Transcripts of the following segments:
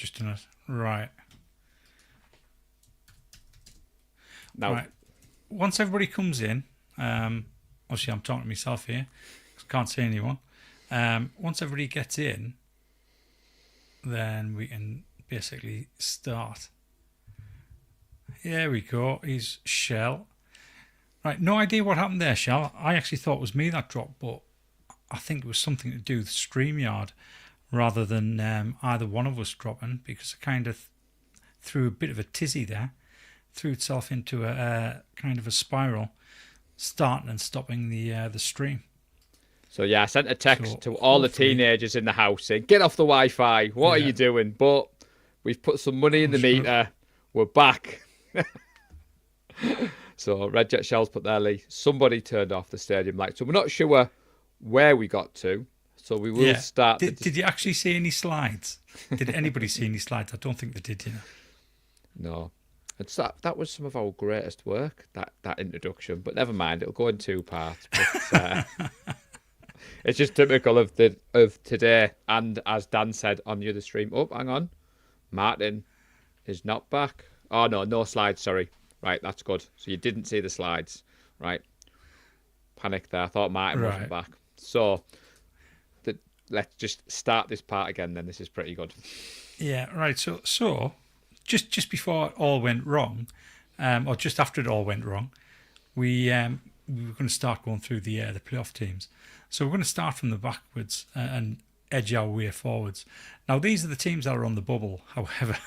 just done it. Right. Now, Right. Once everybody comes in, obviously I'm talking to myself here, 'cause I can't see anyone. Once everybody gets in, then we can basically start. Here we go. He's Shell. Right, no idea what happened there, Shell. I actually thought it was me that dropped, but I think it was something to do with StreamYard rather than either one of us dropping, because I kind of threw a bit of a tizzy there, threw itself into a kind of a spiral, starting and stopping the stream. so yeah, I sent a text So to all the hopefully, teenagers in the house saying, "Get off the Wi-Fi. What are yeah, you doing?" But we've put some money in I'm the just gonna, meter. We're back. So Red Jet Shells put there, Lee. Somebody turned off the stadium light, so we're not sure where we got to. So we will yeah. start. Did you actually see any slides? Did anybody see any slides? I don't think they did. No, it's that was some of our greatest work. That introduction, but never mind. It'll go in two parts. But, it's just typical of today. And as Dan said on the other stream, oh, hang on, Martin is not back. Oh no slides. Sorry. Right, that's good. So you didn't see the slides, right? Panic there. I thought Martin wasn't Right. back. So let's just start this part again. Then this is pretty good. Yeah. Right. So just before it all went wrong, or just after it all went wrong, we were going to start going through the playoff teams. So we're going to start from the backwards and edge our way forwards. Now, these are the teams that are on the bubble. However,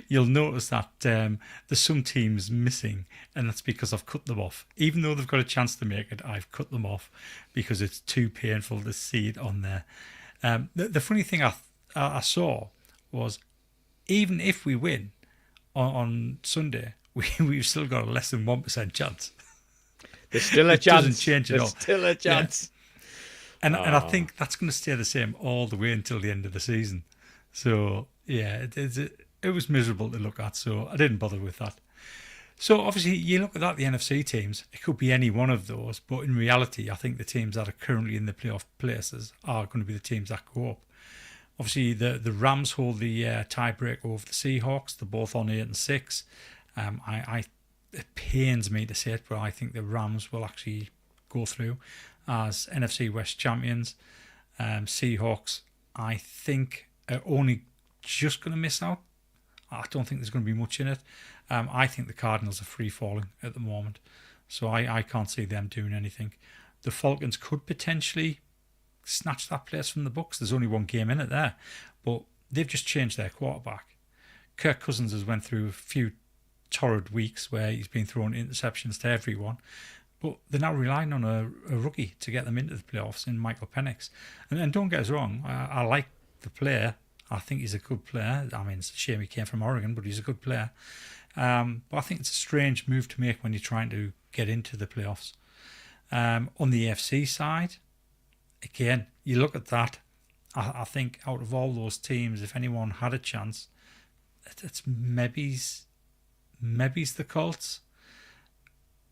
you'll notice that there's some teams missing, and that's because I've cut them off. Even though they've got a chance to make it, I've cut them off because it's too painful to see it on there. The funny thing I saw was, even if we win on Sunday, we've still got a less than 1% chance. There's still a It chance. doesn't change at all. There's still a chance. And I think that's going to stay the same all the way until the end of the season. So, yeah, it was miserable to look at, so I didn't bother with that. So, obviously, you look at that, the NFC teams, it could be any one of those, but in reality, I think the teams that are currently in the playoff places are going to be the teams that go up. Obviously, the Rams hold the tiebreak over the Seahawks. They're both on 8 and 6. It pains me to say it, but I think the Rams will actually go through as NFC West champions. Seahawks, I think, are only just going to miss out. I don't think there's going to be much in it. I think the Cardinals are free falling at the moment, so I can't see them doing anything. The Falcons could potentially snatch that place from the Bucs. There's only one game in it there, but they've just changed their quarterback. Kirk Cousins has went through a few torrid weeks where he's been throwing interceptions to everyone, but they're now relying on a rookie to get them into the playoffs in Michael Penix. And don't get us wrong, I like the player. I think he's a good player. I mean, it's a shame he came from Oregon, but he's a good player. But I think it's a strange move to make when you're trying to get into the playoffs. On the AFC side, again, you look at that, I think out of all those teams, if anyone had a chance, it's maybe's the Colts.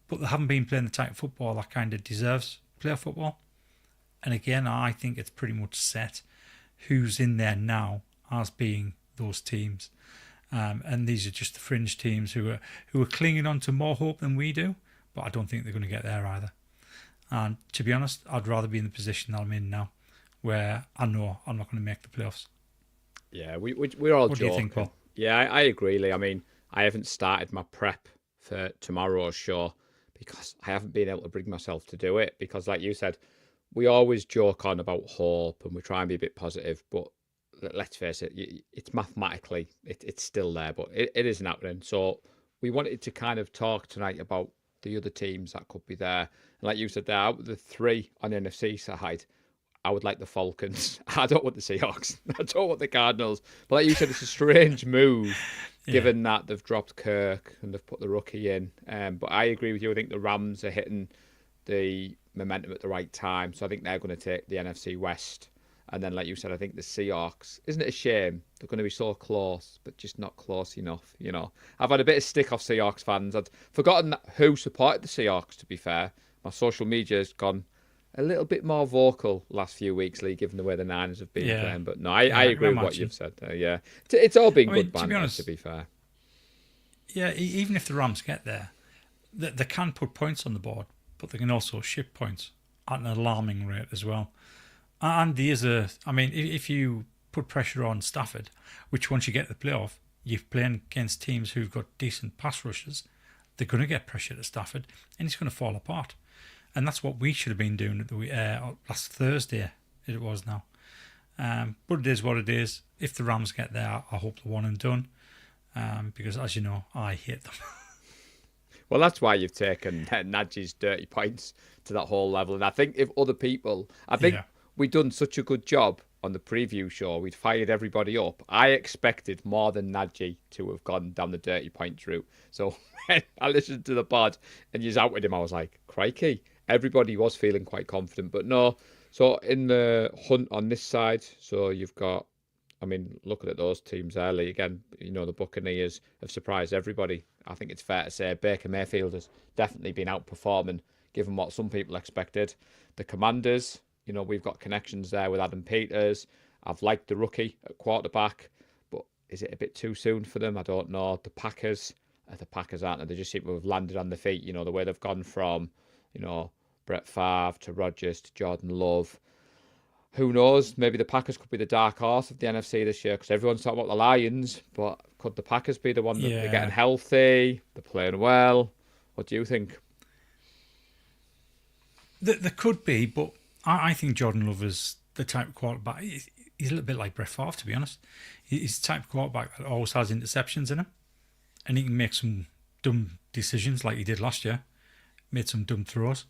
But they haven't been playing the type of football that kind of deserves playoff football. And again, I think it's pretty much set who's in there now as being those teams. And these are just the fringe teams who are clinging on to more hope than we do. But I don't think they're going to get there either. And to be honest, I'd rather be in the position that I'm in now, where I know I'm not going to make the playoffs. Yeah, we're all What joking. do you think, Paul? Yeah, I agree, Lee. I mean, I haven't started my prep for tomorrow's show because I haven't been able to bring myself to do it. Because, like you said, we always joke on about hope and we try and be a bit positive, but let's face it, it's mathematically, it's still there, but it isn't happening. So we wanted to kind of talk tonight about the other teams that could be there. And like you said there, out of the three on the NFC side, I would like the Falcons. I don't want the Seahawks. I don't want the Cardinals. But like you said, it's a strange move, given that they've dropped Kirk and they've put the rookie in. But I agree with you. I think the Rams are hitting the momentum at the right time. So I think they're going to take the NFC West. And then, like you said, I think the Seahawks, isn't it a shame? They're going to be so close, but just not close enough, you know. I've had a bit of stick off Seahawks fans. I'd forgotten who supported the Seahawks, to be fair. My social media's gone a little bit more vocal last few weeks, Lee, given the way the Niners have been Yeah, playing. But no, I I can agree with what imagine. you've said. Yeah, it's all been I good mean, to be banter, to honest, be fair. yeah, even if the Rams get there, they can put points on the board, but they can also ship points at an alarming rate as well. And there's I mean, if you put pressure on Stafford, which once you get to the playoff, you're playing against teams who've got decent pass rushes, they're going to get pressure to Stafford, and it's going to fall apart. And that's what we should have been doing at the last Thursday. It was now, but it is what it is. If the Rams get there, I hope they're one and done, because as you know, I hate them. Well, that's why you've taken Najee's dirty points to that whole level. And I think if other people, I think Yeah. we've done such a good job on the preview show, we'd fired everybody up. I expected more than Najee to have gone down the dirty points route. So when I listened to the pod and you out with him, I was like, crikey. Everybody was feeling quite confident, but no. So in the hunt on this side, so you've got, I mean, looking at those teams early, again, you know, the Buccaneers have surprised everybody. I think it's fair to say Baker Mayfield has definitely been outperforming, given what some people expected. The Commanders, you know, we've got connections there with Adam Peters. I've liked the rookie at quarterback, but is it a bit too soon for them? I don't know. The Packers aren't. They just seem to have landed on their feet, you know, the way they've gone from, you know, Brett Favre to Rodgers to Jordan Love. Who knows? Maybe the Packers could be the dark horse of the NFC this year because everyone's talking about the Lions, but could the Packers be the one that they're getting Yeah, healthy, they're playing well? What do you think? there could be, but I think Jordan Love is the type of quarterback. He's a little bit like Brett Favre, to be honest. He's the type of quarterback that always has interceptions in him, and he can make some dumb decisions like he did last year. Made some dumb throws.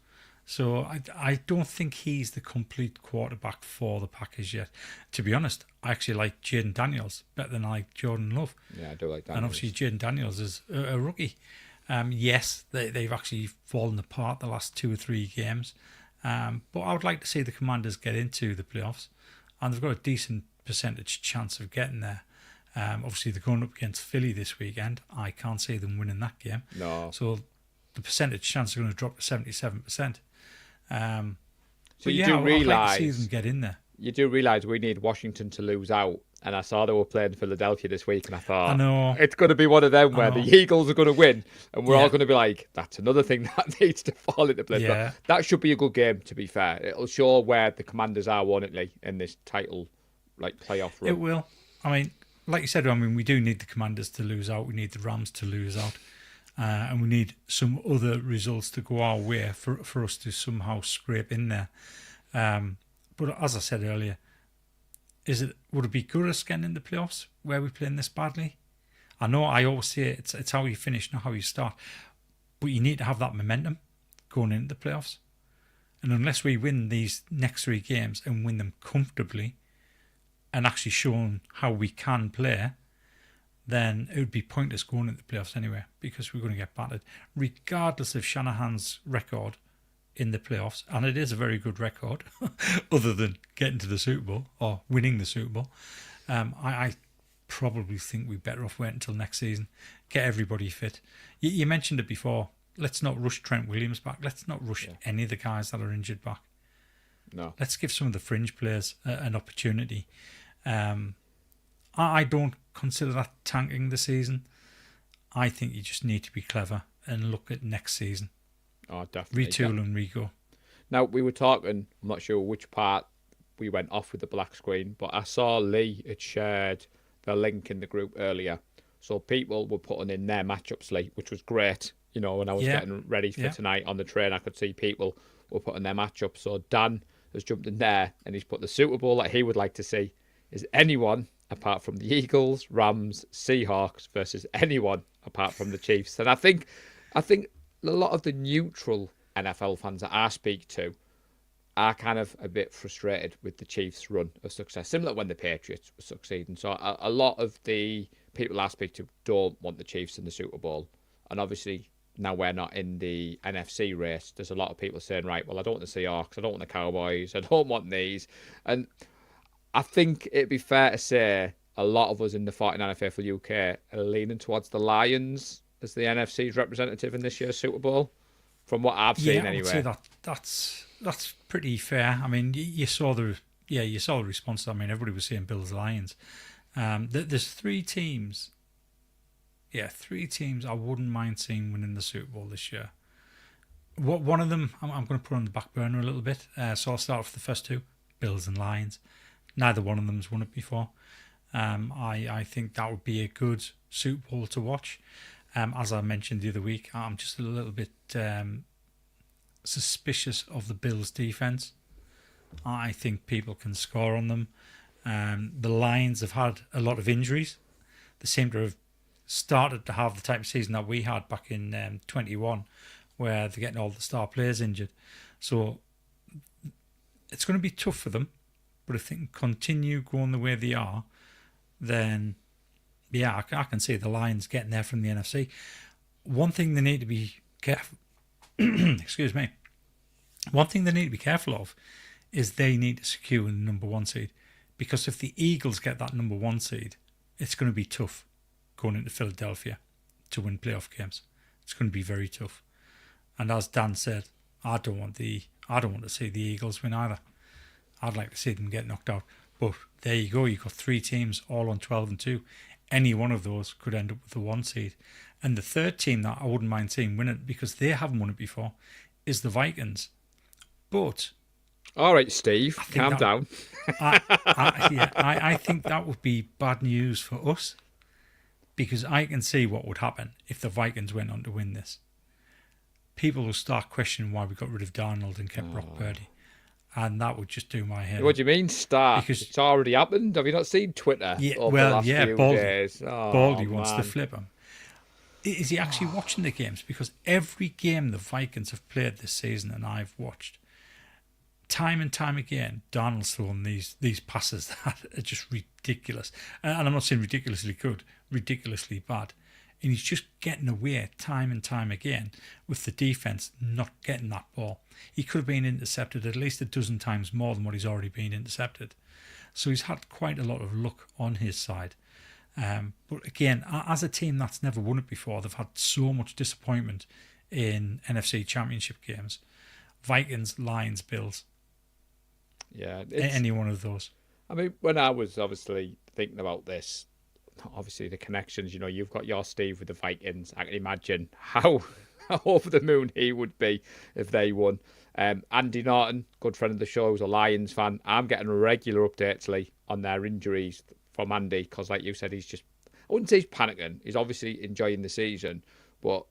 So I don't think he's the complete quarterback for the Packers yet. To be honest, I actually like Jaden Daniels better than I like Jordan Love. Yeah, I do like And obviously Daniels. Jaden Daniels is a rookie. Yes, they've actually fallen apart the last 2 or 3 games. But I would like to see the Commanders get into the playoffs. And they've got a decent percentage chance of getting there. Obviously, they're going up against Philly this weekend. I can't see them winning that game. No. So the percentage chance are going to drop to 77%. So But you yeah, do I'd like to see them realise get in there. we need Washington to lose out. And I saw they were playing Philadelphia this week, and I I thought know, it's going to be one of them I where the know. Eagles are going to win, and we're all Yeah, going to be like, "That's another thing that needs to fall into place." But yeah, that should be a good game. To be fair, it'll show where the Commanders are, won't it, Lee, in this title playoff it run. will. I mean, like you said, I mean, we do need the Commanders to lose out. We need the Rams to lose out. And we need some other results to go our way for us to somehow scrape in there. But as I said earlier, would it be good us getting in the playoffs where we're playing this badly? I know I always say it's how you finish, not how you start. But you need to have that momentum going into the playoffs. And unless we win these next 3 games and win them comfortably and actually showing how we can play, then it would be pointless going into the playoffs anyway because we're going to get battered, regardless of Shanahan's record in the playoffs. And it is a very good record, other than getting to the Super Bowl or winning the Super Bowl. I probably think we're better off waiting until next season, get everybody fit. You mentioned it before. Let's not rush Trent Williams back. Let's not rush any of the guys that are injured back. No. Let's give some of the fringe players an opportunity. I don't consider that tanking the season. I think you just need to be clever and look at next season. Oh, definitely. Retool and re-go. Now, we were talking, I'm not sure which part we went off with the black screen, but I saw Lee had shared the link in the group earlier. So people were putting in their matchups, Lee, which was great. You know, when I was getting ready for tonight on the train, I could see people were putting their matchups. So Dan has jumped in there and he's put the Super Bowl that he would like to see is anyone apart from the Eagles, Rams, Seahawks versus anyone apart from the Chiefs. And I think a lot of the neutral NFL fans that I speak to are kind of a bit frustrated with the Chiefs' run of success, similar when the Patriots were succeeding. So a lot of the people I speak to don't want the Chiefs in the Super Bowl. And obviously, now we're not in the NFC race, there's a lot of people saying, right, well, I don't want the Seahawks, I don't want the Cowboys, I don't want these. And I think it'd be fair to say a lot of us in the 49er Faithful UK are leaning towards the Lions as the NFC's representative in this year's Super Bowl, from what I've seen I would anyway. say that's that's pretty fair. I mean, you saw the response. I mean, everybody was saying Bills Lions. There's three teams. Yeah, three teams I wouldn't mind seeing winning the Super Bowl this year. One of them I'm going to put on the back burner a little bit. So I'll start with the first two, Bills and Lions. Neither one of them's won it before. I think that would be a good Super Bowl to watch. As I mentioned the other week, I'm just a little bit suspicious of the Bills' defense. I think people can score on them. The Lions have had a lot of injuries. They seem to have started to have the type of season that we had back in 21, where they're getting all the star players injured. So it's going to be tough for them. But if they can continue going the way they are, then yeah, I can see the Lions getting there from the NFC. One thing they need to be careful. Excuse me. One thing they need to be careful of is they need to secure the number one seed, because if the Eagles get that number one seed, it's going to be tough going into Philadelphia to win playoff games. It's going to be very tough. And as Dan said, I don't want to see the Eagles win either. I'd like to see them get knocked out. But there you go. You've got three teams all on 12-2. Any one of those could end up with the one seed. And the third team that I wouldn't mind seeing win it, because they haven't won it before, is the Vikings. But all right, Steve, calm down. I think that would be bad news for us, because I can see what would happen if the Vikings went on to win this. People will start questioning why we got rid of Darnold and kept Brock Purdy. And that would just do my head. What do you mean, start? Because it's already happened. Have you not seen Twitter? Yeah, over the last few days? Baldy wants to flip him. Is he actually watching the games? Because every game the Vikings have played this season, and I've watched, time and time again, Darnold's throwing these passes that are just ridiculous. And I'm not saying ridiculously good, ridiculously bad. And he's just getting away time and time again with the defense not getting that ball. He could have been intercepted at least a dozen times more than what he's already been intercepted. So he's had quite a lot of luck on his side. But again, as a team that's never won it before, they've had so much disappointment in NFC Championship games. Vikings, Lions, Bills. Yeah. Any one of those. I mean, when I was obviously thinking about this, obviously the connections, you've got your Steve with the Vikings. I can imagine how over the moon he would be if they won. Andy Norton, good friend of the show, was a Lions fan. I'm getting regular updates, Lee, on their injuries from Andy, because like you said, I wouldn't say he's panicking. He's obviously enjoying the season, but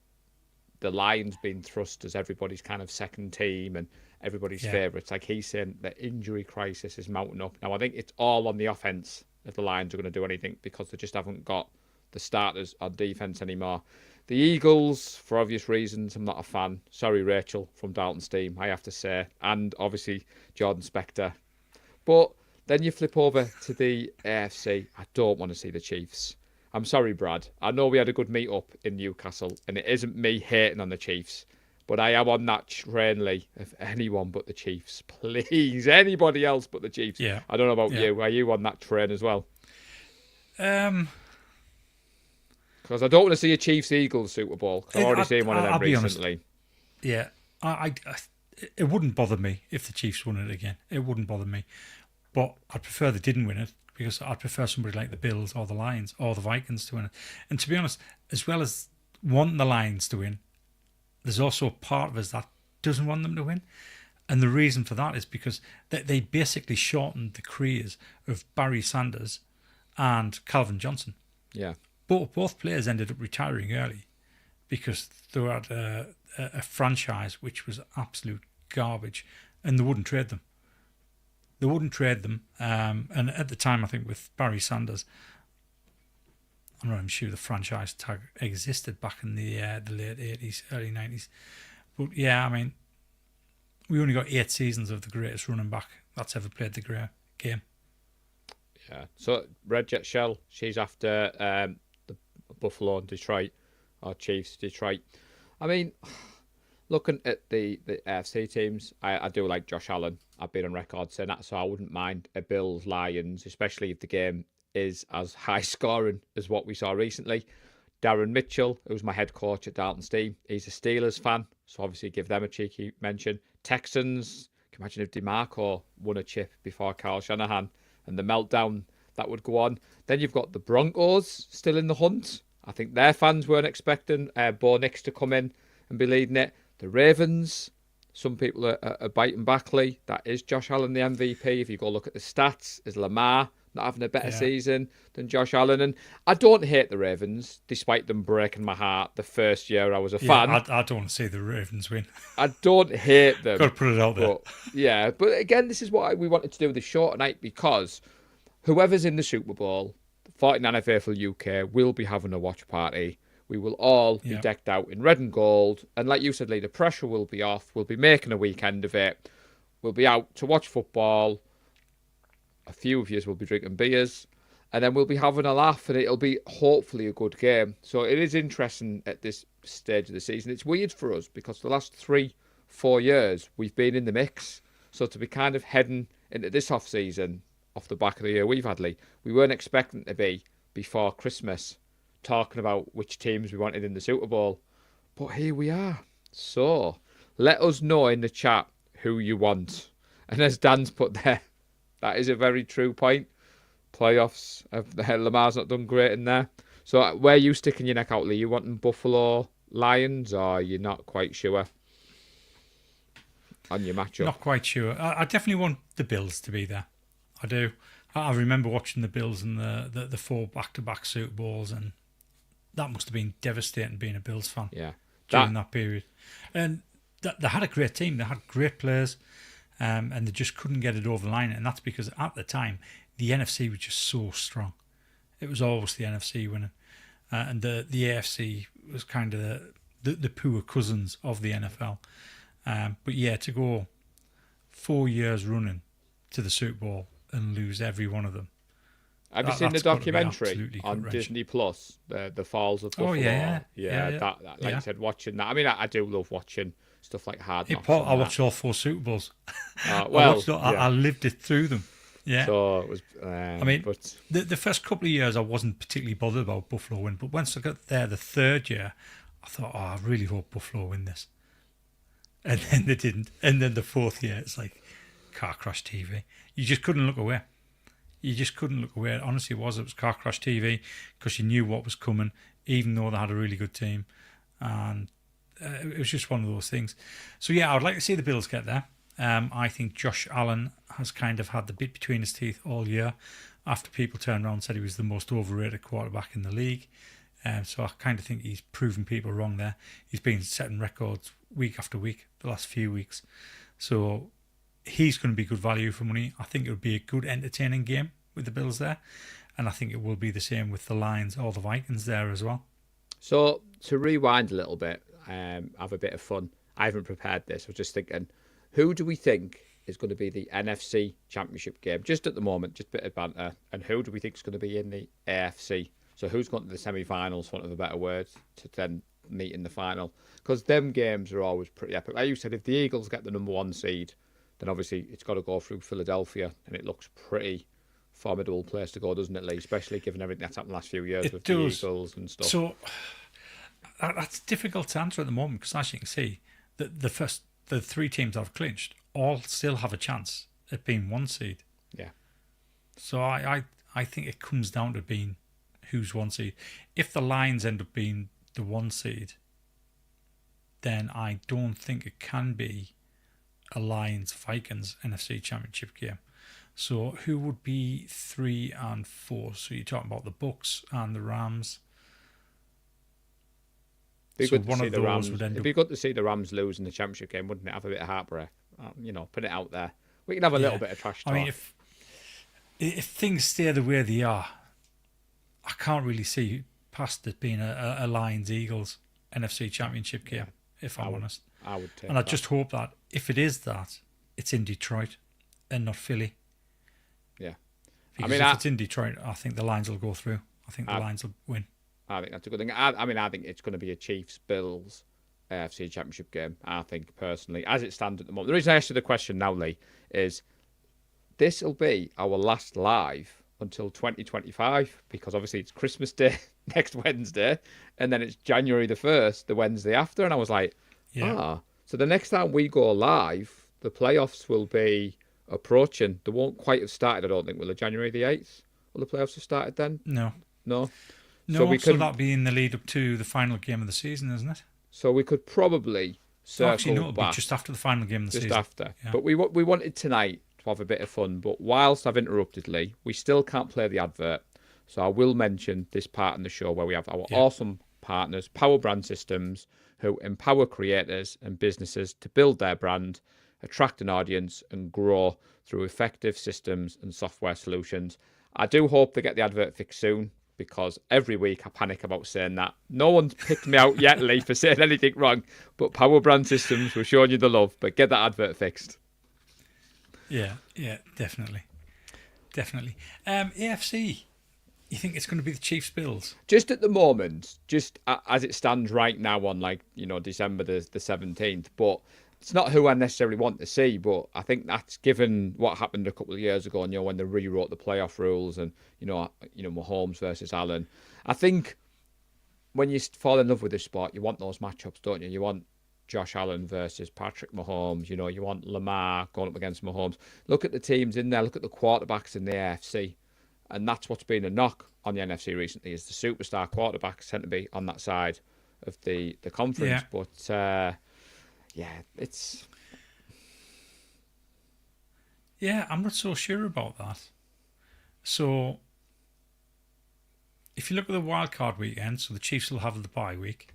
the Lions being thrust as everybody's kind of second team and everybody's favourites. Like he's saying, the injury crisis is mounting up. Now, I think it's all on the offence if the Lions are going to do anything, because they just haven't got the starters on defence anymore. The Eagles, for obvious reasons, I'm not a fan. Sorry, Rachel from Dalton's team, I have to say. And obviously Jordan Spector. But then you flip over to the AFC. I don't want to see the Chiefs. I'm sorry, Brad. I know we had a good meet-up in Newcastle, and it isn't me hating on the Chiefs. But I am on that train, Lee, of anyone but the Chiefs. Please, anybody else but the Chiefs. Yeah. I don't know about you. Are you on that train as well? Because I don't want to see a Chiefs-Eagles Super Bowl. I've already seen one of them recently. Yeah. It wouldn't bother me if the Chiefs won it again. It wouldn't bother me. But I'd prefer they didn't win it, because I'd prefer somebody like the Bills or the Lions or the Vikings to win it. And to be honest, as well as wanting the Lions to win, there's also a part of us that doesn't want them to win. And the reason for that is because they basically shortened the careers of Barry Sanders and Calvin Johnson. Yeah. Both players ended up retiring early because they were at a franchise which was absolute garbage, and they wouldn't trade them. And at the time, I think with Barry Sanders, I'm not even sure the franchise tag existed back in the late 80s, early 90s. But yeah, I mean, we only got 8 seasons of the greatest running back that's ever played the game. Yeah. So Red Jet Shell, she's after the Buffalo and Detroit, or Chiefs, Detroit. I mean, looking at the AFC teams, I do like Josh Allen. I've been on record saying that, so I wouldn't mind a Bills Lions, especially if the game is as high scoring as what we saw recently. Darren Mitchell, who's my head coach at Dalton's team, he's a Steelers fan, so obviously give them a cheeky mention. Texans, imagine if DeMarco won a chip before Carl Shanahan and the meltdown that would go on? Then you've got the Broncos still in the hunt. I think their fans weren't expecting Bo Nix to come in and be leading it. The Ravens, some people are biting back, Lee. That is Josh Allen the MVP. If you go look at the stats, is Lamar not having a better season than Josh Allen? And I don't hate the Ravens, despite them breaking my heart the first year I was a fan. I don't want to see the Ravens win. I don't hate them. Got to put it out there. But again, this is what we wanted to do with the short night, because whoever's in the Super Bowl, 49er Faithful UK will be having a watch party. We will all be decked out in red and gold. And like you said, Lee, the pressure will be off. We'll be making a weekend of it. We'll be out to watch football. A few of you will be drinking beers. And then we'll be having a laugh, and it'll be hopefully a good game. So it is interesting at this stage of the season. It's weird for us because the last 3-4 years we've been in the mix. So to be kind of heading into this off-season off the back of the year we've had, Lee, we weren't expecting to be before Christmas talking about which teams we wanted in the Super Bowl. But here we are. So let us know in the chat who you want. And as Dan's put there, that is a very true point. Playoffs, Lamar's not done great in there. So where are you sticking your neck out, Lee? You wanting Buffalo Lions, or are you not quite sure on your matchup? Not quite sure. I definitely want the Bills to be there. I do. I remember watching the Bills in the 4 back-to-back Super Bowls, and that must have been devastating being a Bills fan during that period. And they had a great team. They had great players, and they just couldn't get it over the line. And that's because at the time, the NFC was just so strong. It was always the NFC winning. And the AFC was kind of the poor cousins of the NFL. But yeah, to go 4 years running to the Super Bowl and lose every one of them. Have you seen the documentary on Disney Plus, the Falls of Buffalo? Oh yeah. Like I said, watching that. I mean, I do love watching stuff like Hard Knocks. I watched all 4 Super Bowls. I lived it through them. Yeah. So it was. But the first couple of years, I wasn't particularly bothered about Buffalo win. But once I got there, the third year, I thought, I really hope Buffalo win this. And then they didn't. And then the fourth year, it's like car crash TV. You just couldn't look away. You just couldn't look away. Honestly, it was car crash TV because you knew what was coming, even though they had a really good team. And it was just one of those things. So yeah, I would like to see the Bills get there. I think Josh Allen has kind of had the bit between his teeth all year after people turned around and said he was the most overrated quarterback in the league. So I kind of think he's proven people wrong there. He's been setting records week after week, the last few weeks. So he's going to be good value for money. I think it would be a good, entertaining game with the Bills there. And I think it will be the same with the Lions or the Vikings there as well. So to rewind a little bit, have a bit of fun. I haven't prepared this. I was just thinking, who do we think is going to be the NFC Championship game? Just at the moment, just a bit of banter. And who do we think is going to be in the AFC? So who's going to the semi-finals, for want of a better word, to then meet in the final? Because them games are always pretty epic. Like you said, if the Eagles get the number 1 seed, then obviously it's got to go through Philadelphia, and it looks pretty formidable place to go, doesn't it, Lee? Especially given everything that's happened the last few years with the Eagles and stuff. So that's difficult to answer at the moment because, as you can see, the 3 teams that have clinched all still have a chance at being 1 seed. Yeah. So I think it comes down to being who's 1 seed. If the Lions end up being the 1 seed, then I don't think it can be a Lions-Vikings NFC Championship game. So who would be 3 and 4? So you're talking about the Bucks and the Rams. It'd be good to see the Rams lose in the championship game, wouldn't it? Have a bit of heartbreak. Put it out there. We can have a little bit of trash talk. I mean, if things stay the way they are, I can't really see past it being a Lions-Eagles NFC Championship game, if I'm honest. I would take and I just hope that if it is that, it's in Detroit and not Philly. Yeah. Because if it's in Detroit, I think the Lions will go through. I think the Lions will win. I think that's a good thing. I think it's going to be a Chiefs-Bills AFC Championship game, I think, personally, as it stands at the moment. The reason I asked you the question now, Lee, is this will be our last live until 2025, because obviously it's Christmas Day next Wednesday, and then it's January the 1st, the Wednesday after, and I was like, so the next time we go live, the playoffs will be approaching. They won't quite have started, I don't think, will they? January the 8th? Will the playoffs have started then? No. No. No, so that'll be in the lead up to the final game of the season, isn't it? So we could probably circle Actually, no, it'll back. be just after the final game of the just season. after. Yeah. But we wanted tonight to have a bit of fun. But whilst I've interrupted Lee, we still can't play the advert. So I will mention this part in the show where we have our awesome partners, Power Brand Systems, who empower creators and businesses to build their brand, attract an audience, and grow through effective systems and software solutions. I do hope they get the advert fixed soon, because every week I panic about saying that. No one's picked me out yet, Lee, for saying anything wrong. But Power Brand Systems, we're showing you the love. But get that advert fixed. Yeah, definitely. AFC, you think it's going to be the Chiefs Bills? Just at the moment, just as it stands right now on December the 17th. But it's not who I necessarily want to see. But I think that's given what happened a couple of years ago, and when they rewrote the playoff rules, and Mahomes versus Allen. I think when you fall in love with this sport, you want those matchups, don't you? You want Josh Allen versus Patrick Mahomes. You want Lamar going up against Mahomes. Look at the teams in there. Look at the quarterbacks in the AFC. And that's what's been a knock on the NFC recently, is the superstar quarterbacks tend to be on that side of the conference. Yeah. But, it's... Yeah, I'm not so sure about that. So, if you look at the wildcard weekend, so the Chiefs will have the bye week.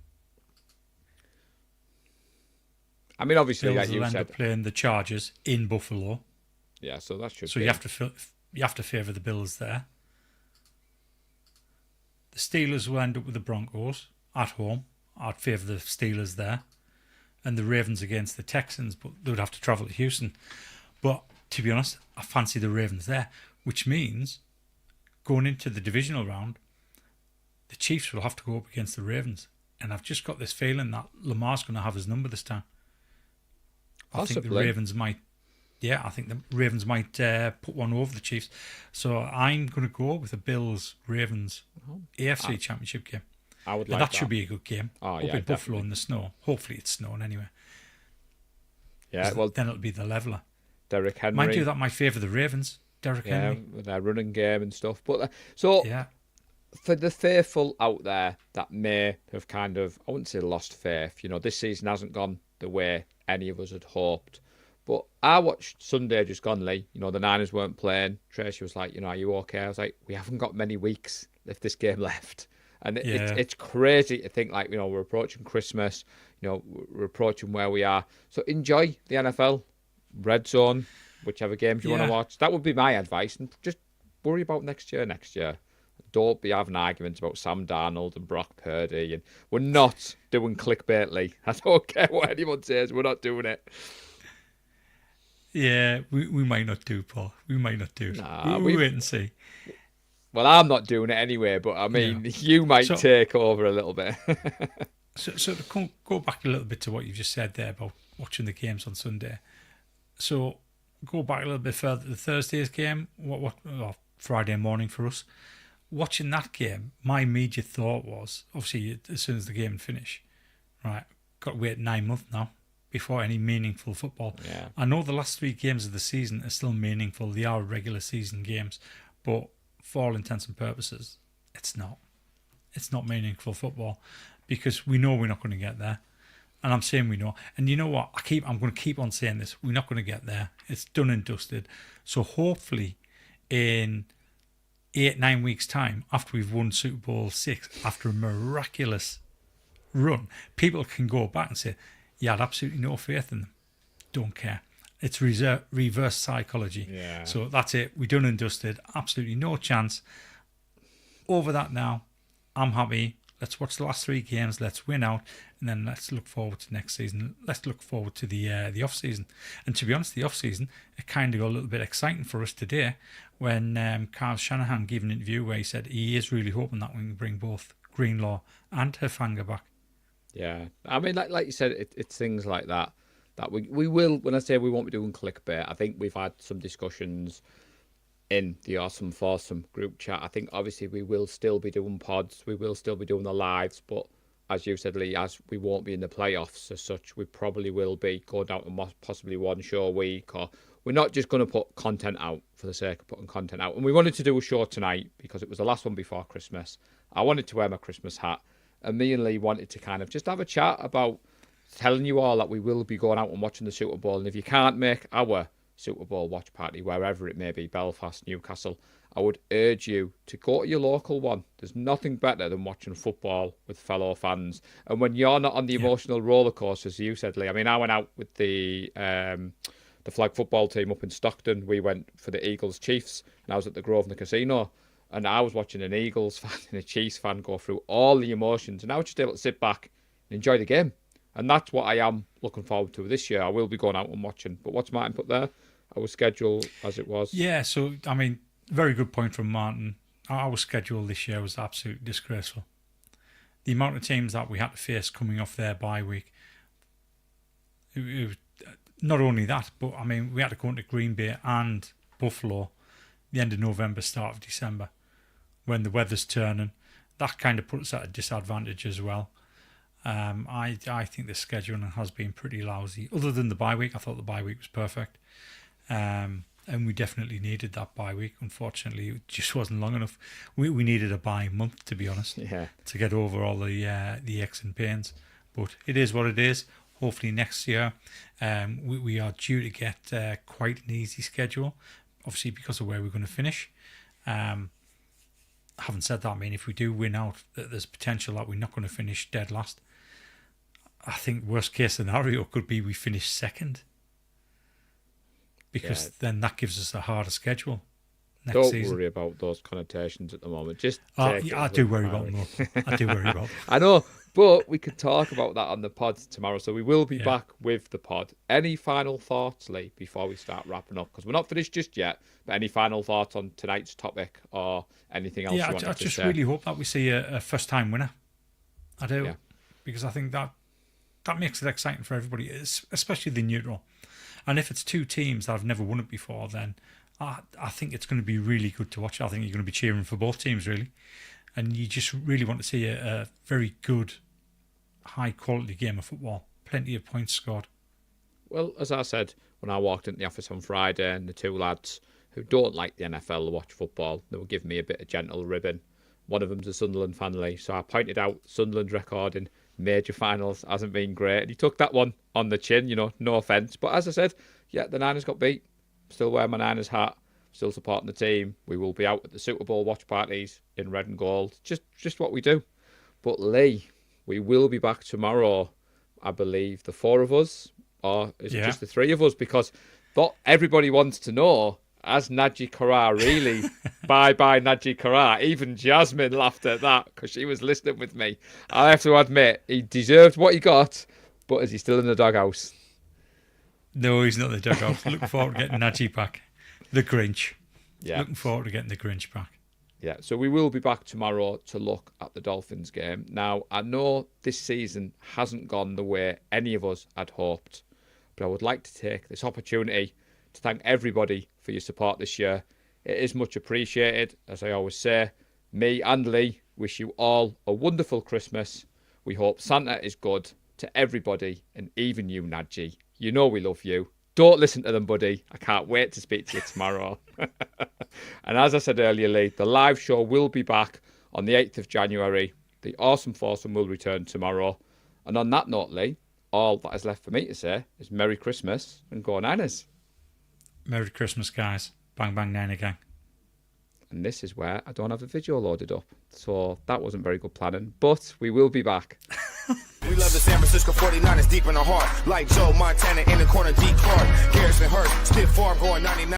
I mean, obviously, Bills like will you end said... up playing the Chargers in Buffalo. Yeah, so that should So be... you have to favour the Bills there. The Steelers will end up with the Broncos at home. I'd favour the Steelers there. And the Ravens against the Texans, but they would have to travel to Houston. But to be honest, I fancy the Ravens there, which means going into the divisional round, the Chiefs will have to go up against the Ravens. And I've just got this feeling that Lamar's going to have his number this time. I think the Ravens might. Yeah, I think the Ravens might put one over the Chiefs. So I'm going to go with the Bills-Ravens AFC Championship game. I would like that. That should be a good game. Oh, up yeah, in Buffalo in the snow. Hopefully it's snowing anyway. Yeah, well, then it'll be the leveler. Derrick Henry. Might do that might favour the Ravens. Derrick Henry. With their running game and stuff. But yeah. For the fearful out there that may have kind of, I wouldn't say lost faith, this season hasn't gone the way any of us had hoped. But I watched Sunday just gone, Lee. The Niners weren't playing. Tracy was like, are you okay? I was like, we haven't got many weeks if this game left. And it's crazy to think, like, we're approaching Christmas, we're approaching where we are. So enjoy the NFL, Red Zone, whichever games you want to watch. That would be my advice. And just worry about next year. Don't be having arguments about Sam Darnold and Brock Purdy. And we're not doing clickbait, Lee. I don't care what anyone says. We're not doing it. Yeah, we might not do, Paul. We might not do. Nah, we wait and see. Well, I'm not doing it anyway, but I mean, you might take over a little bit. so to go back a little bit to what you just said there about watching the games on Sunday. So go back a little bit further to the Thursday's game, Friday morning for us. Watching that game, my immediate thought was, obviously, as soon as the game finished, right, got to wait 9 months now before any meaningful football. Yeah. I know the last 3 games of the season are still meaningful. They are regular season games, but for all intents and purposes, it's not. It's not meaningful football because we know we're not going to get there. And I'm saying we know. And you know what? I'm going to keep on saying this. We're not going to get there. It's done and dusted. So hopefully in 8-9 weeks' time, after we've won Super Bowl 6, after a miraculous run, people can go back and say, yeah, I had absolutely no faith in them. Don't care. It's reverse psychology. Yeah. So that's it. We're done and dusted. Absolutely no chance. Over that now. I'm happy. Let's watch the last 3 games. Let's win out. And then let's look forward to next season. Let's look forward to the off-season. And to be honest, the off-season, it kind of got a little bit exciting for us today when Kyle Shanahan gave an interview where he said he is really hoping that we can bring both Greenlaw and Hufanga back. Yeah. I mean, like you said, it's things like that we will, when I say we won't be doing clickbait, I think we've had some discussions in the Awesome Foursome group chat. I think obviously we will still be doing pods, we will still be doing the lives, but as you said, Lee, as we won't be in the playoffs as such, we probably will be going down to possibly one show a week, or we're not just going to put content out for the sake of putting content out. And we wanted to do a show tonight because it was the last one before Christmas. I wanted to wear my Christmas hat, and me and Lee wanted to kind of just have a chat about telling you all that we will be going out and watching the Super Bowl. And if you can't make our Super Bowl watch party, wherever it may be, Belfast, Newcastle, I would urge you to go to your local one. There's nothing better than watching football with fellow fans. And when you're not on the emotional roller coaster, as you said, Lee, I mean, I went out with the flag football team up in Stockton. We went for the Eagles Chiefs, and I was at the Grosvenor Casino. And I was watching an Eagles fan and a Chiefs fan go through all the emotions. And I was just able to sit back and enjoy the game. And that's what I am looking forward to this year. I will be going out and watching. But what's Martin put there? Our schedule as it was. Yeah, so, I mean, very good point from Martin. Our schedule this year was absolutely disgraceful. The amount of teams that we had to face coming off their bye week. It was, not only that, but, I mean, we had to go into Green Bay and Buffalo the end of November, start of December, when the weather's turning. That kind of puts us at a disadvantage as well. I think the scheduling has been pretty lousy. Other than the bye week, I thought the bye week was perfect. And we definitely needed that bye week. Unfortunately, it just wasn't long enough. We needed a bye month, to be honest, to get over all the aches and pains. But it is what it is. Hopefully next year we are due to get quite an easy schedule, obviously because of where we're going to finish. Having said that, I mean, if we do win out, there's potential that we're not going to finish dead last. I think worst case scenario could be we finish second, because then that gives us a harder schedule next season. Don't worry about those connotations at the moment. Just I do worry about them. I do worry about them. I know, but we could talk about that on the pod tomorrow. So we will be back with the pod. Any final thoughts, Lee, before we start wrapping up? Because we're not finished just yet. But any final thoughts on tonight's topic or anything else you wanted to say? I just really hope that we see a first-time winner. I do, because I think that makes it exciting for everybody, especially the neutral. And if it's two teams that have never won it before, then I think it's going to be really good to watch. I think you're going to be cheering for both teams, really. And you just really want to see a very good, high-quality game of football. Plenty of points scored. Well, as I said, when I walked into the office on Friday, and the two lads who don't like the NFL to watch football, they were giving me a bit of gentle ribbon. One of them's a Sunderland fan, Lee. So I pointed out Sunderland's record in major finals hasn't been great. And he took that one on the chin, no offence. But as I said, the Niners got beat. Still wearing my Niners hat. Still supporting the team. We will be out at the Super Bowl watch parties in red and gold. Just what we do. But Lee, we will be back tomorrow, I believe, the four of us. Or is it just the three of us? Because everybody wants to know, as Naji Karar really, bye-bye Naji Karar. Even Jasmine laughed at that because she was listening with me. I have to admit, he deserved what he got, but is he still in the doghouse? No, he's not in the doghouse. Looking forward to getting Naji back. The Grinch. Yeah. Looking forward to getting the Grinch back. Yeah, so we will be back tomorrow to look at the Dolphins game. Now, I know this season hasn't gone the way any of us had hoped, but I would like to take this opportunity to thank everybody for your support this year. It is much appreciated. As I always say, me and Lee wish you all a wonderful Christmas. We hope Santa is good to everybody, and even you, Naji. You know we love you. Don't listen to them, buddy. I can't wait to speak to you tomorrow. And as I said earlier, Lee, the live show will be back on the 8th of January. The Awesome Foursome will return tomorrow. And on that note, Lee, all that is left for me to say is Merry Christmas and go Niners. Merry Christmas, guys. Bang, bang, Niner gang. And this is where I don't have the video loaded up. So that wasn't very good planning. But we will be back. We love the San Francisco 49ers deep in the heart. Like Joe Montana in the corner, Deke Clark, Garrison Hurst, stiff farm going 99.